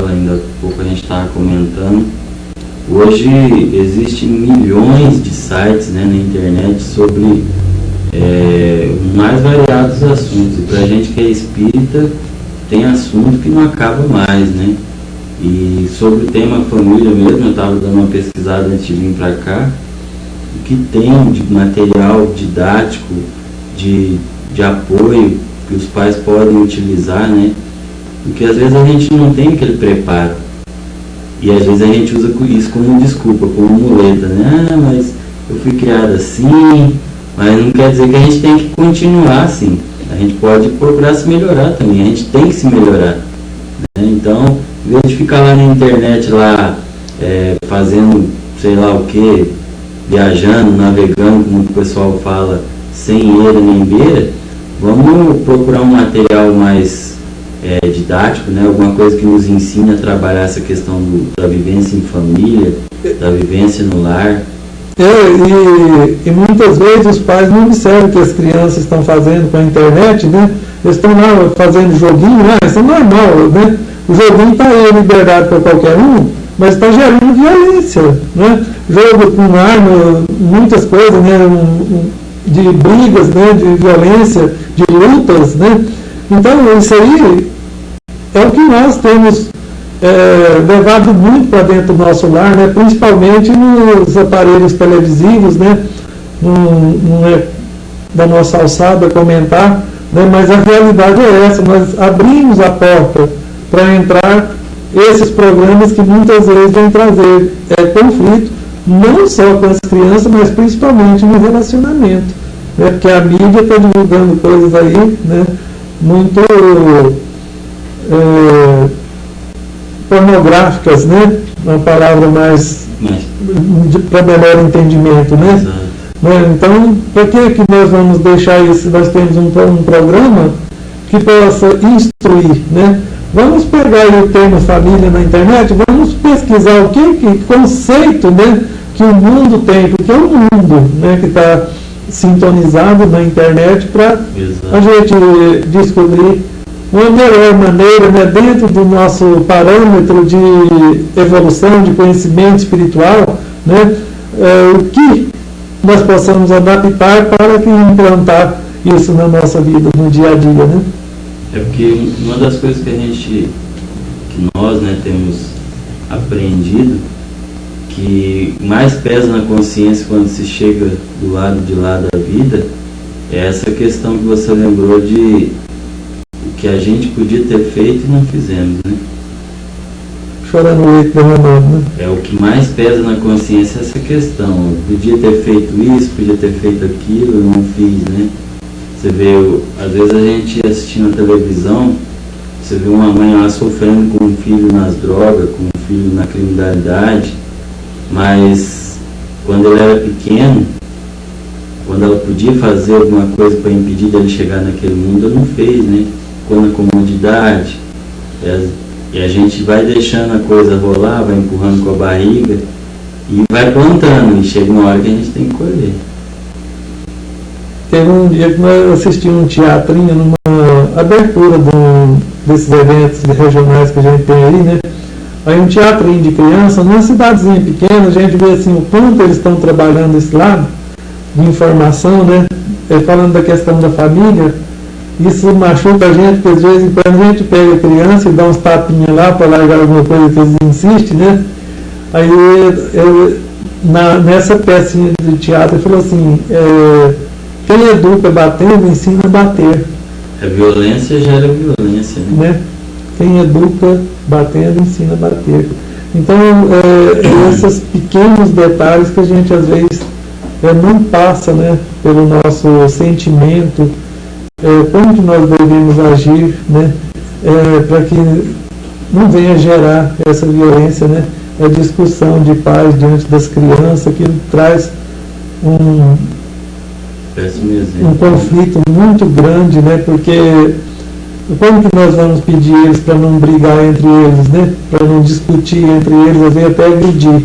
fala, ainda há pouco a gente estava comentando, hoje existem milhões de sites, né, na internet sobre mais variados assuntos. E para a gente que é espírita, tem assunto que não acaba mais, né? E sobre o tema família mesmo, eu estava dando uma pesquisada antes de vir para cá, o que tem de material didático, de apoio que os pais podem utilizar, né? Porque às vezes a gente não tem aquele preparo. E às vezes a gente usa isso como desculpa, como muleta, né? Ah, mas eu fui criada assim, mas não quer dizer que a gente tem que continuar assim. A gente pode procurar se melhorar também, a gente tem que se melhorar, né? Então, em vez de ficar lá na internet, lá, fazendo sei lá o que, viajando, navegando, como o pessoal fala, sem eira nem beira, vamos procurar um material mais didático, né? Alguma coisa que nos ensine a trabalhar essa questão da vivência em família, da vivência no lar. E muitas vezes os pais não observam o que as crianças estão fazendo com a internet, né? Eles estão lá fazendo joguinho, isso é normal, né? O joguinho está aí liberdade para qualquer um, mas está gerando violência, né? Jogo com arma, muitas coisas, né? De brigas, né? De violência, de lutas, né? Então isso aí é o que nós temos levado muito para dentro do nosso lar, né? Principalmente nos aparelhos televisivos, né? Não é da nossa alçada comentar, né? Mas a realidade é essa, nós abrimos a porta para entrar esses programas que muitas vezes vão trazer conflito, não só com as crianças, mas principalmente no relacionamento, né? Porque a mídia está divulgando coisas aí, né? Muito pornográficas, né? Uma palavra mais para melhor entendimento, né? Então, por que nós vamos deixar isso? Nós temos um programa que possa instruir, né? Vamos pegar aí o termo família na internet, vamos pesquisar o que conceito, né, que o mundo tem, porque é o mundo, né, que está sintonizado na internet para a gente descobrir uma melhor maneira, né, dentro do nosso parâmetro de evolução, de conhecimento espiritual, né, o que nós possamos adaptar para que implantar isso na nossa vida, no dia a dia, né? É porque uma das coisas que nós, né, temos aprendido, que mais pesa na consciência quando se chega do lado de lá da vida, é essa questão que você lembrou de o que a gente podia ter feito e não fizemos, né? Chorando o leite derramado, né? É o que mais pesa na consciência, essa questão. Eu podia ter feito isso, podia ter feito aquilo, eu não fiz, né? Você vê, às vezes a gente assistindo a televisão, você vê uma mãe lá sofrendo com um filho nas drogas, com um filho na criminalidade, mas quando ele era pequeno, quando ela podia fazer alguma coisa para impedir dele chegar naquele mundo, ela não fez, né? Ficou na comodidade, e a gente vai deixando a coisa rolar, vai empurrando com a barriga, e vai plantando, e chega uma hora que a gente tem que colher. Teve um dia que nós assistimos um teatrinho numa abertura desses eventos regionais que a gente tem aí, né? Aí um teatrinho de criança, numa cidadezinha pequena, a gente vê assim o quanto eles estão trabalhando esse lado de informação, né? Falando da questão da família, isso machuca a gente, porque às vezes quando a gente pega a criança e dá uns tapinhas lá para largar alguma coisa que eles insistem, né? Aí nessa pecinha de teatro ele falou assim, quem educa batendo, ensina a bater. A violência gera violência, né? Quem educa batendo, ensina a bater. Então, esses pequenos detalhes que a gente às vezes não passa, né, pelo nosso sentimento, como que nós devemos agir, né, para que não venha gerar essa violência, né, a discussão de pais diante das crianças, que traz um conflito muito grande, né? Porque como que nós vamos pedir eles para não brigar entre eles, né? Para não discutir entre eles, às vezes até agredir,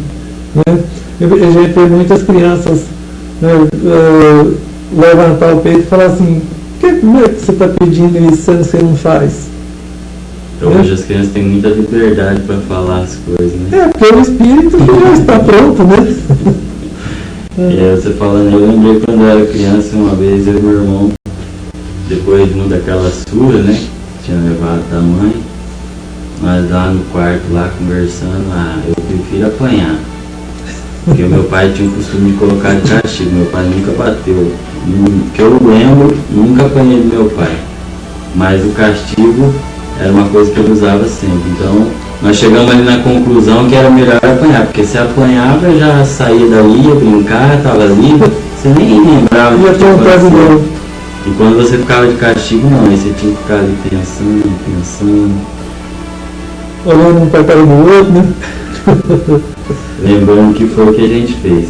né? A gente vê muitas crianças, né, levantar o peito e falar assim, como é que você está pedindo isso sendo que você não faz? Então hoje as crianças têm muita liberdade para falar as coisas, né? Porque o espírito já está pronto, né? Você falando, eu lembrei quando eu era criança, uma vez eu e meu irmão, depois de uma daquelas surras, né? Tinha levado da mãe, nós lá no quarto, lá conversando, eu prefiro apanhar. Porque o meu pai tinha o costume de colocar de castigo, meu pai nunca bateu. Que eu lembro, nunca apanhei do meu pai. Mas o castigo era uma coisa que ele usava sempre. Então, nós chegamos ali na conclusão que era melhor apanhar, porque se apanhava, já saía dali, ia brincar, estava livre, você nem lembrava do que tinha acontecido. E quando você ficava de castigo, não, aí você tinha que ficar ali pensando. Olhando um para a cara do outro, né? Lembrando que foi o que a gente fez.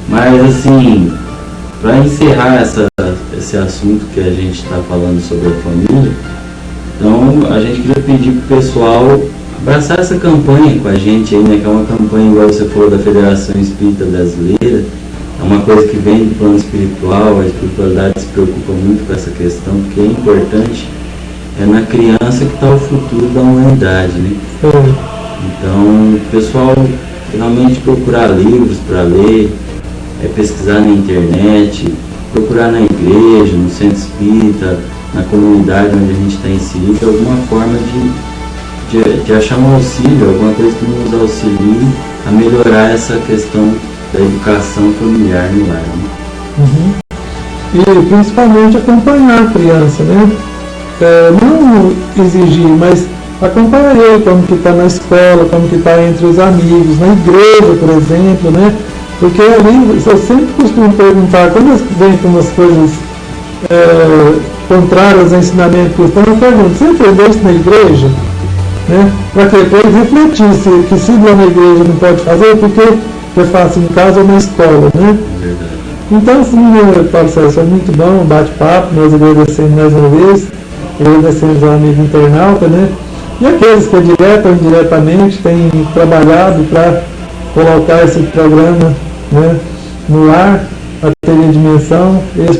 Mas assim, para encerrar esse assunto que a gente está falando sobre a família, então a gente queria pedir para o pessoal abraçar essa campanha com a gente aí, né? Que é uma campanha, igual você falou, da Federação Espírita Brasileira. É uma coisa que vem do plano espiritual, a espiritualidade se preocupa muito com essa questão, porque é importante, é na criança que está o futuro da humanidade, né? Então, o pessoal realmente procurar livros para ler, pesquisar na internet, procurar na igreja, no centro espírita, na comunidade onde a gente está inserido, alguma forma de achar um auxílio, alguma coisa que nos auxilie a melhorar essa questão da educação familiar no lar. Né? E principalmente acompanhar a criança, né? Não exigir, mas acompanhar ele, como que está na escola, como que está entre os amigos, na igreja, por exemplo, né? Porque ali, eu sempre costumo perguntar, quando eles vêm com umas coisas contrárias ao ensinamento cristão, eu pergunto, você aprendeu isso na igreja? Né? Para que depois refletir que se lá na igreja não pode fazer, porque eu faço em casa ou na escola, né? Então, assim, Paulo César, foi muito bom o bate-papo, nós agradecemos mais uma vez, agradecemos ao amigo internauta, né? E aqueles que direta ou indiretamente têm trabalhado para colocar esse programa, né, no ar, a ter dimensão, esse